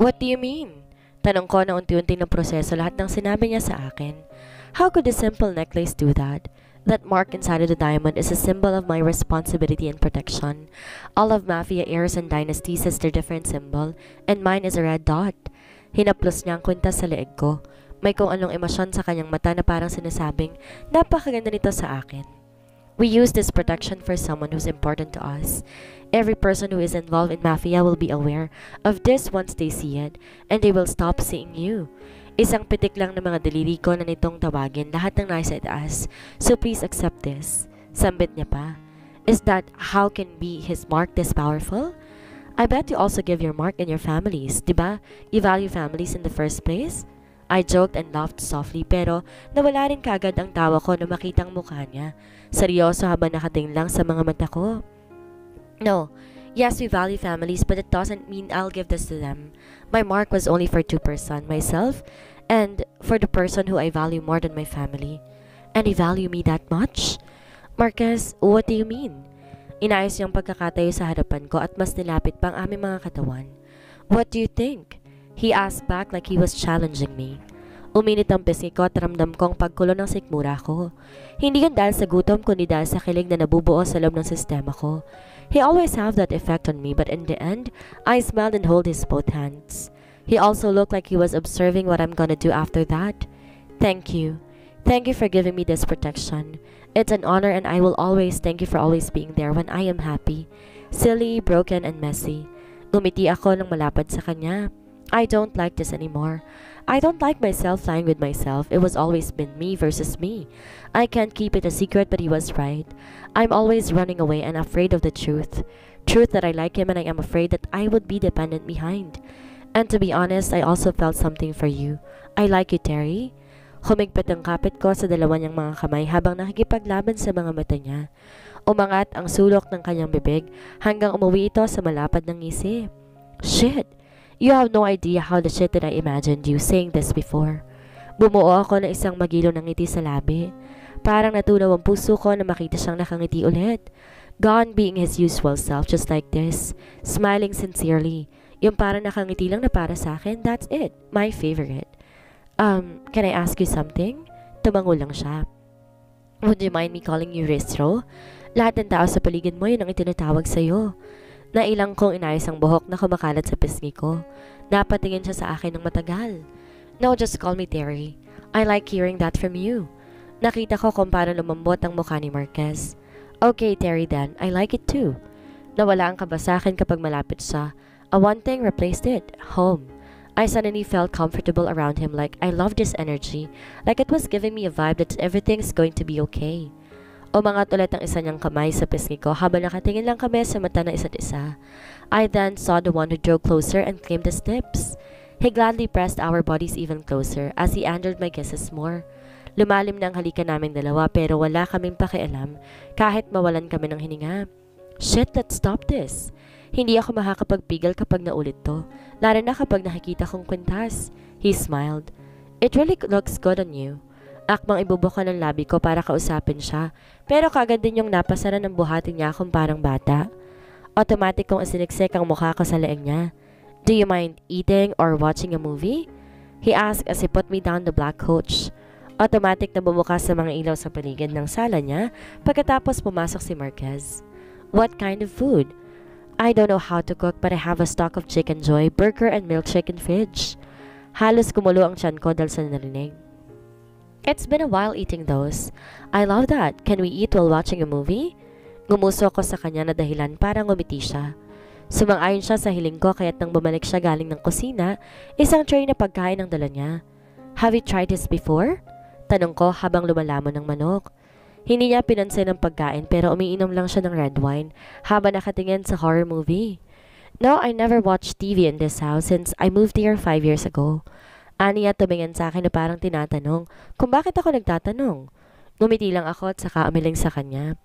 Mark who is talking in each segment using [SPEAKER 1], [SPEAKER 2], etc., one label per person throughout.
[SPEAKER 1] What do you mean? Tanong ko na unti-unti ng proseso lahat ng sinabi niya sa akin. How could a simple necklace do that? That mark inside of the diamond is a symbol of my responsibility and protection. All of Mafia heirs and dynasties has their different symbol, and mine is a red dot. Hinaplos niya ang kwintas sa leeg ko. May kung anong emosyon sa kanyang mata na parang sinasabing, napakaganda nito sa akin. We use this protection for someone who's important to us. Every person who is involved in Mafia will be aware of this once they see it, and they will stop seeing you. Isang pitik lang ng mga daliri ko na nitong tawagin lahat ng nasa itaas. So please accept this. Sambit niya pa. Is that how can be his mark this powerful? I bet you also give your mark in your families, diba? You value families in the first place? I joked and laughed softly pero nawala rin kagad ang tawa ko na makitang mukha niya. Seryoso habang nakatingin lang sa mga mata ko. No. Yes, we value families, but it doesn't mean I'll give this to them. My mark was only for two person, myself, and for the person who I value more than my family. And you value me that much? Marquez, what do you mean? Inayos niyang pagkakatayo sa harapan ko at mas nilapit pa ang aming mga katawan. What do you think? He asked back like he was challenging me. Uminit ang pisngi ko at ramdam kong pagkulo ng sikmura ko. Hindi yan dahil sa gutom kundi dahil sa kilig na nabubuo sa loob ng sistema ko. He always have that effect on me, but in the end, I smiled and held his both hands. He also looked like he was observing what I'm gonna do after that. Thank you. Thank you for giving me this protection. It's an honor and I will always thank you for always being there when I am happy. Silly, broken, and messy. Ngumiti ako nang malapad sa kanya. I don't like this anymore. I don't like myself lying with myself. It was always been me versus me. I can't keep it a secret, but he was right. I'm always running away and afraid of the truth. Truth that I like him and I am afraid that I would be dependent behind. And to be honest, I also felt something for you. I like you, Terry. Humigpit ang kapit ko sa dalawa niyang mga kamay habang nakikipaglaban sa mga mata niya. Umangat ang sulok ng kanyang bibig hanggang umuwi ito sa malapad ng ngisi. Shit! You have no idea how the shit that I imagined you saying this before. Bumuo ako ng isang magilo ng ngiti sa labi. Parang natunaw ang puso ko na makita siyang nakangiti ulit. Gone being his usual self just like this. Smiling sincerely. Yung parang nakangiti lang na para sa akin, that's it. My favorite. Can I ask you something? Tumango lang siya. Would you mind me calling you Ristro? Lahat ng tao sa paligid mo yun ang itinatawag sa'yo. Nailang kong inayos ang buhok na kumakalat sa pisngi ko. Napatingin siya sa akin ng matagal. No, just call me Terry. I like hearing that from you. Nakita ko kung paano lumambot ang mukha ni Marquez. Okay, Terry then. I like it too. Nawala ang kaba sa akin kapag malapit siya. A one thing replaced it. Home. I suddenly felt comfortable around him like I loved his energy. Like it was giving me a vibe that everything's going to be okay. Umangat ulit ang isa niyang kamay sa pisngi ko habang nakatingin lang kami sa mata ng isa't isa. I then saw the one who drew closer and claimed his lips. He gladly pressed our bodies even closer as he answered my kisses more. Lumalim na ang halikan naming dalawa pero wala kaming pakialam kahit mawalan kami ng hininga. Shit, let's stop this. Hindi ako makakapagpigil kapag naulit to, lalo na kapag nakikita kong kwintas. He smiled. It really looks good on you. Akmang ibubuka ng labi ko para kausapin siya, pero kagad din yung napasara ng buhati niya akong parang bata. Automatic kong isiniksik ang mukha ko sa leeg niya. Do you mind eating or watching a movie? He asked as he put me down the black coach. Automatic na bumukas sa mga ilaw sa paligid ng sala niya pagkatapos pumasok si Marquez. What kind of food? I don't know how to cook but I have a stock of Chicken Joy, burger and milkshake in fridge. Halos kumulo ang tiyan ko dahil sa narinig. It's been a while eating those. I love that. Can we eat while watching a movie? Ngumuso ko sa kanya na dahilan para ngumiti siya. Sumang-ayon siya sa hiling ko kaya't nang bumalik siya galing ng kusina, isang tray na pagkain ang dala niya. Have you tried this before? Tanong ko habang lumalamon ng manok. Hindi niya pinansin ang pagkain pero umiinom lang siya ng red wine habang nakatingin sa horror movie. No, I never watched TV in this house since I moved here 5 years ago. Aniya tumingin sa akin na parang tinatanong kung bakit ako nagtatanong. Ngumiti lang ako at saka umiling sa kanya.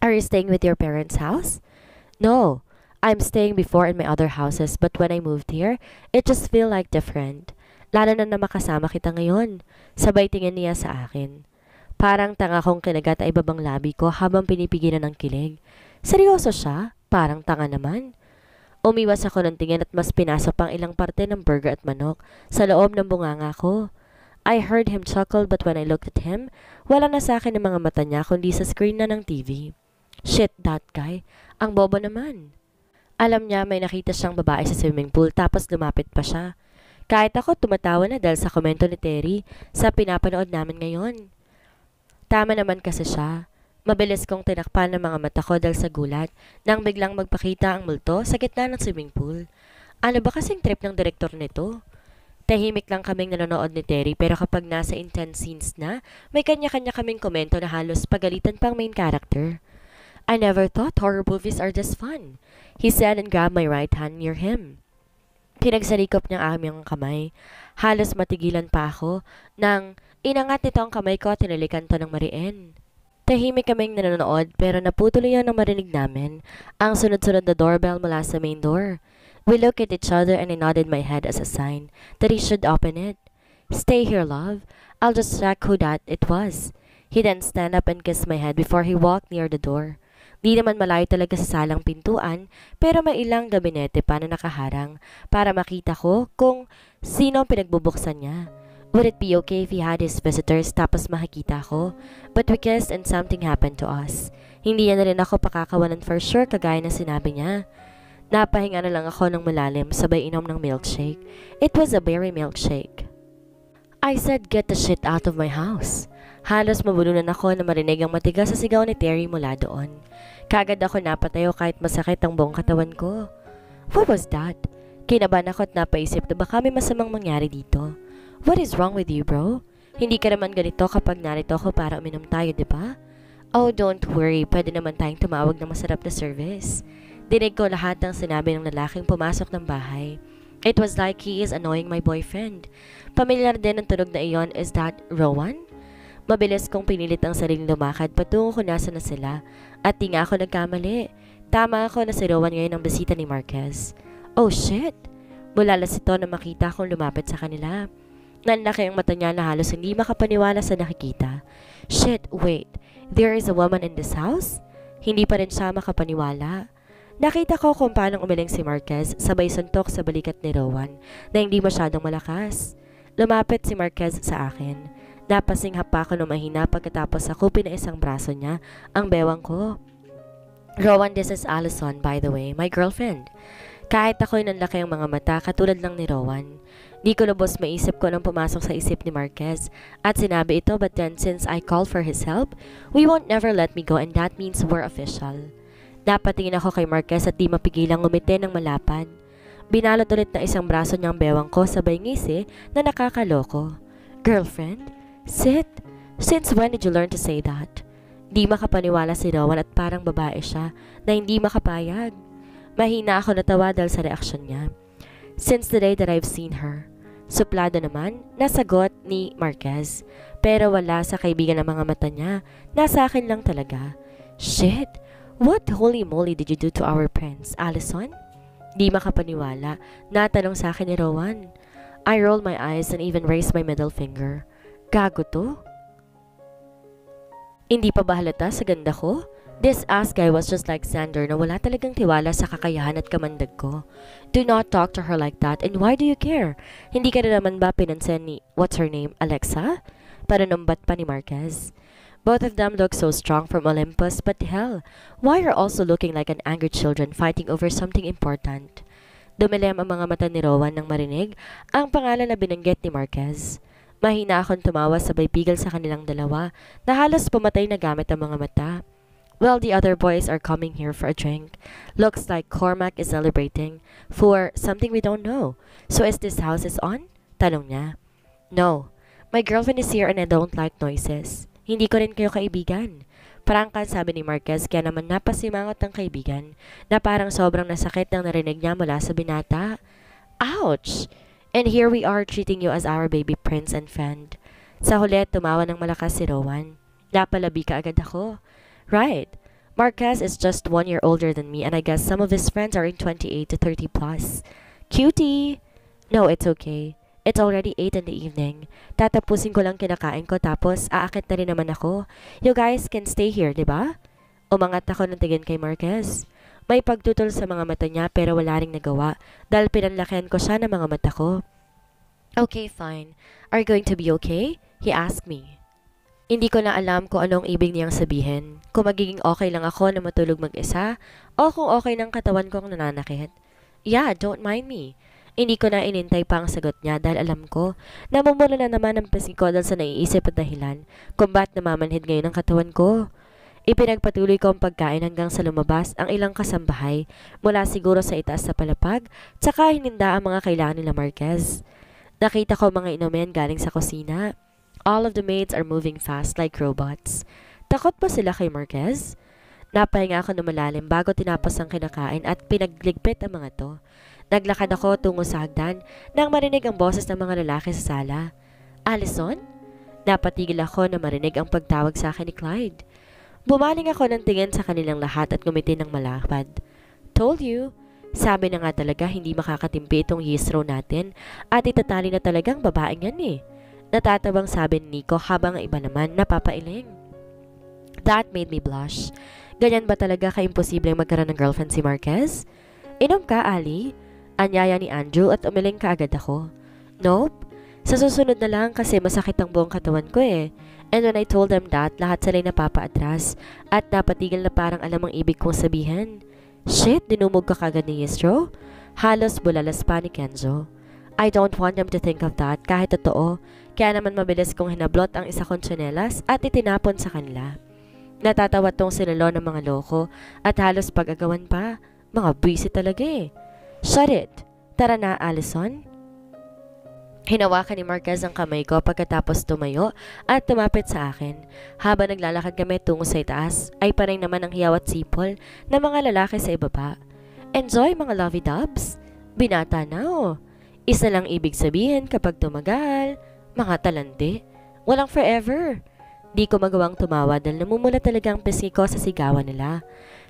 [SPEAKER 1] Are you staying with your parents' house? No, I'm staying before in my other houses but when I moved here, it just feel like different. Lalo na makasama kita ngayon. Sabay tingin niya sa akin. Parang tanga kong kinagat ay ibabang labi ko habang pinipigilan ng kilig. Seryoso siya? Parang tanga naman. Umiwas ako ng tingin at mas pinasok pang ilang parte ng burger at manok sa loob ng bunganga ko. I heard him chuckle but when I looked at him, wala na sa akin ang mga mata niya kundi sa screen na ng TV. Shit, that guy. Ang bobo naman. Alam niya may nakita siyang babae sa swimming pool tapos lumapit pa siya. Kahit ako tumatawa na dahil sa komento ni Terry sa pinapanood namin ngayon. Tama naman kasi siya. Mabilis kong tinakpan ng mga mata ko dahil sa gulat nang biglang magpakita ang multo sa gitna ng swimming pool. Ano ba kasing trip ng direktor nito? Tahimik lang kaming nanonood ni Terry pero kapag nasa intense scenes na, may kanya-kanya kaming komento na halos pagalitan pang main character. I never thought horror movies are this fun, he said and grabbed my right hand near him. Pinagsalikop niya ang aming kamay. Halos matigilan pa ako nang inangat nito ang kamay ko at tinalikan to ng mariin. Tahimik kaming nanonood pero naputuloy yan ang marinig namin ang sunod-sunod na doorbell mula sa main door. We looked at each other and I nodded my head as a sign that he should open it. Stay here, love. I'll just check who that it was. He then stand up and kissed my head before he walked near the door. Di naman malayo talaga sa salang pintuan pero may ilang gabinete pa na nakaharang para makita ko kung sino ang pinagbubuksan niya. Would it be okay if he had his visitors tapos makikita ko? But we kissed and something happened to us. Hindi niya na rin ako pakakawalan for sure kagaya na sinabi niya. Napahinga na lang ako ng malalim sabay inom ng milkshake. It was a berry milkshake. I said, get the shit out of my house. Halos mabulunan ako na marinig ang matigas sa sigaw ni Terry mula doon. Kagad ako napatayo kahit masakit ang buong katawan ko. What was that? Kinabahan ako at napaisip na baka may masamang mangyari dito. What is wrong with you, bro? Hindi ka naman ganito kapag narito ako para uminom tayo, di ba? Oh, don't worry. Pwede naman tayong tumawag ng masarap na service. Dinig ko lahat ng sinabi ng lalaking pumasok ng bahay. It was like he is annoying my boyfriend. Pamilyar din ang tunog na iyon. Is that Rowan? Mabilis kong pinilit ang sariling lumakad patungo kung nasa na sila. At di nga ako nagkamali. Tama ako na si Rowan ngayon ang bisita ni Marquez. Oh shit! Bulalas ito na makita kong lumapit sa kanila. Nanlaki ang mata niya na halos hindi makapaniwala sa nakikita. Shit, wait. There is a woman in this house? Hindi pa rin siya makapaniwala. Nakita ko kung paano umiling si Marquez sabay suntok sa balikat ni Rowan na hindi masyadong malakas. Lumapit si Marquez sa akin. Napasinghap pa ako ng mahina pagkatapos ako pinaisang braso niya ang bewang ko. Rowan, this is Allison, by the way, my girlfriend. Kahit ako'y nanlaki ang mga mata katulad lang ni Rowan. Di ko lubos maisip ko nang pumasok sa isip ni Marquez at sinabi ito but then since I called for his help, we won't never let me go and that means we're official. Napatingin ako kay Marquez at di mapigilang ngumiti ng malapad. Binalot ulit ng isang braso niyang bewang ko sabay ngisi na nakakaloko. Girlfriend? Sit? Since when did you learn to say that? Di makapaniwala si Rowan at parang babae siya na hindi makapayag. Mahina ako natawa dahil sa reaksyon niya. Since the day that I've seen her. Suplado naman, nasagot ni Marquez. Pero wala sa kaibigan ng mga mata niya. Nasa akin lang talaga. Shit! What holy moly did you do to our prince, Allison? Di makapaniwala. Natanong sa akin ni Rowan. I rolled my eyes and even raised my middle finger. Gago to? Hindi pa ba halata sa ganda ko? This ass guy was just like Xander na wala talagang tiwala sa kakayahan at kamandag ko. Do not talk to her like that and why do you care? Hindi ka na naman ba pinansin ni, what's her name, Alexa? Pananumbat pa ni Marquez. Both of them look so strong from Olympus, but hell, why are also looking like an angry children fighting over something important? Dumilim ang mga mata ni Rowan nang marinig ang pangalan na binanggit ni Marquez. Mahina akong tumawa sabay pigil sa kanilang dalawa na halos pumatay na gamit ang mga mata. Well, the other boys are coming here for a drink. Looks like Cormac is celebrating for something we don't know. So is this house is on? Tanong niya. No. My girlfriend is here and I don't like noises. Hindi ko rin kayo kaibigan. Prangkan sabi ni Marquez kaya naman napasimangot ng kaibigan na parang sobrang nasakit nang narinig niya mula sa binata. Ouch! And here we are treating you as our baby prince and friend. Sa huli tumawa ng malakas si Rowan. Napalabi ka agad ako. Right. Marquez is just 1 year older than me and I guess some of his friends are in 28 to 30 plus. Cutie! No, it's okay. It's already 8 in the evening. Tatapusin ko lang kinakain ko tapos aakit na rin naman ako. You guys can stay here, di ba? Umangat ako ng tingin kay Marquez. May pagtutol sa mga mata niya pero wala ring nagawa dahil pinanlakihan ko siya ng mga mata ko. Okay, fine. Are you going to be okay? He asked me. Hindi ko na alam kung anong ibig niyang sabihin. Kung magiging okay lang ako na matulog mag-isa o kung okay ng katawan kong nananakit. Yeah, don't mind me. Hindi ko na inintay pa ang sagot niya dahil alam ko na namumula na naman ang pisngi ko dahil sa naiisip at dahilan kung ba't namamanhid ngayon ang katawan ko. Ipinagpatuloy ko ang pagkain hanggang sa lumabas ang ilang kasambahay mula siguro sa itaas sa palapag tsaka hininda ang mga kailangan nila Marquez. Nakita ko mga inumin galing sa kusina. All of the maids are moving fast like robots. Takot ba sila kay Marquez? Napahinga ako na malalim bago tinapos ang kinakain at pinagligpit ang mga to. Naglakad ako tungo sa hagdan nang marinig ang boses ng mga lalaki sa sala. Allison? Napatigil ako na marinig ang pagtawag sa akin ni Clyde. Bumaling ako ng tingin sa kanilang lahat at ngumiti ng malapad. Told you. Sabi na nga talaga hindi makakatimpi itong yisro natin at itatali na talagang babaeng yan eh. Natatabang sabi ni Nico habang ang iba naman napapailing. That made me blush. Ganyan ba talaga ka-imposibleng magkaroon ng girlfriend si Marquez? Inom ka, Ali? Anyaya ni Andrew at umiling ka agad ako. Nope. Sa susunod na lang kasi masakit ang buong katawan ko eh. And when I told them that, lahat sila'y napapaatras at napatigil na parang alam ang ibig kong sabihin. Shit, dinumog ka kagad ni Yistro? Halos bulalas pa ni Kenzo. I don't want them to think of that kahit totoo, kaya naman mabilis kong hinablot ang isa kong tsinelas at itinapon sa kanila. Natatawa tong sinulo ng mga loko at halos pag-agawan pa. Mga busy talaga eh. Shut it! Tara na, Allison. Hinawakan ni Marquez ang kamay ko pagkatapos tumayo at tumapit sa akin. Habang naglalakad kami tungo sa itaas, ay parang naman ang hiyaw at sipol ng mga lalaki sa ibaba. Enjoy mga lovey-dubs? Binata na oh. Isa lang ibig sabihin kapag tumagal. Mga talandi. Walang forever. Di ko magawang tumawa dahil namumula talaga ang pisngi ko sa sigawan nila.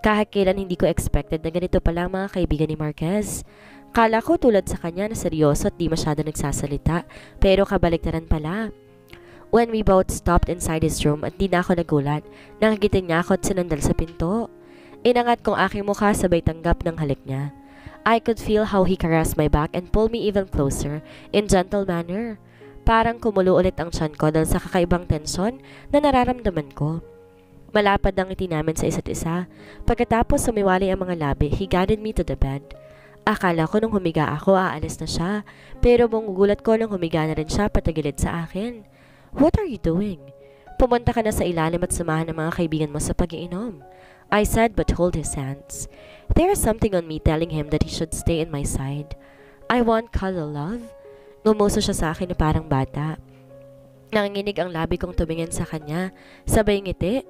[SPEAKER 1] Kahit kailan hindi ko expected na ganito pala ang mga kaibigan ni Marquez. Kala ko tulad sa kanya na seryoso at di masyado nagsasalita, pero kabaliktaran pala. When we both stopped inside his room at di na ako nagulat, nakagiting niya ako at sinandal sa pinto. Inangat kong aking mukha sabay tanggap ng halik niya. I could feel how he caressed my back and pulled me even closer, in gentle manner. Parang kumulo ulit ang tiyan ko dahil sa kakaibang tensyon na nararamdaman ko. Malapad ang ngiti namin sa isa't isa. Pagkatapos sumiwalay ang mga labi, he guided me to the bed. Akala ko nung humiga ako, aalis na siya. Pero manggugulat ko nung humiga na rin siya patagilid sa akin. What are you doing? Pumunta ka na sa ilalim at samahan ng mga kaibigan mo sa pag-iinom. I said but hold his hands. There is something on me telling him that he should stay in my side. I want cuddle, love. Ngumuso siya sa akin na parang bata. Nanginginig ang labi kong tumingin sa kanya. Sabay ngiti.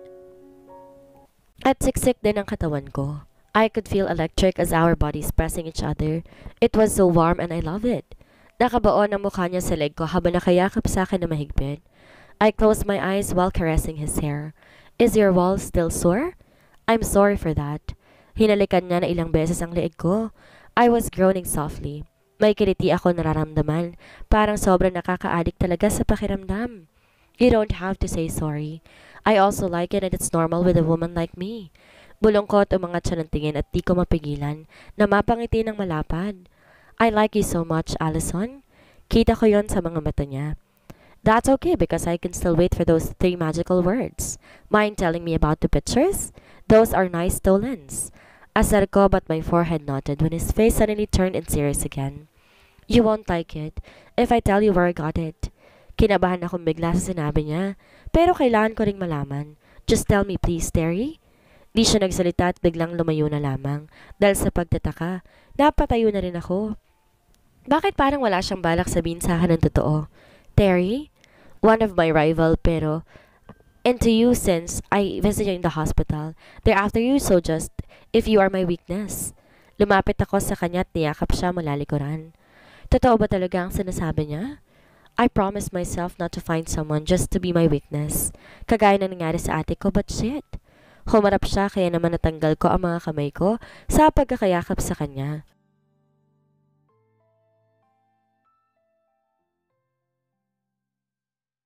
[SPEAKER 1] At siksik din ang katawan ko. I could feel electric as our bodies pressing each other. It was so warm and I love it. Nakabaon ang mukha niya sa leg ko habang nakayakap sa akin na mahigpit. I closed my eyes while caressing his hair. Is your wall still sore? I'm sorry for that. Hinalikan niya na ilang beses ang leeg ko. I was groaning softly. May kiliti ako nararamdaman. Parang sobrang nakaka-addict talaga sa pakiramdam. You don't have to say sorry. I also like it and it's normal with a woman like me. Bulongkot umangat siya ng tingin at di ko mapigilan na mapangiti ng malapad. I like you so much, Allison. Kita ko yon sa mga mata niya. That's okay because I can still wait for those 3 magical words. Mind telling me about the pictures? Those are nice stolens. Asar ko but my forehead knotted when his face suddenly turned and serious again. You won't like it if I tell you where I got it. Kinabahan akong bigla sa sinabi niya, pero kailangan ko ring malaman. Just tell me please, Terry. Di siya nagsalita at biglang lumayo na lamang. Dahil sa pagtataka, napatayo na rin ako. Bakit parang wala siyang balak sabihin sa akin ng totoo? Terry? One of my rival pero into you since I visited you in the hospital. They're after you so just if you are my weakness. Lumapit ako sa kanya at niyakap siya mula likuran. Totoo ba talaga ang sinasabi niya? I promised myself not to find someone just to be my weakness. Kagaya na nangyari sa ate ko but shit. Humarap siya kaya naman natanggal ko ang mga kamay ko sa pagkakayakap sa kanya.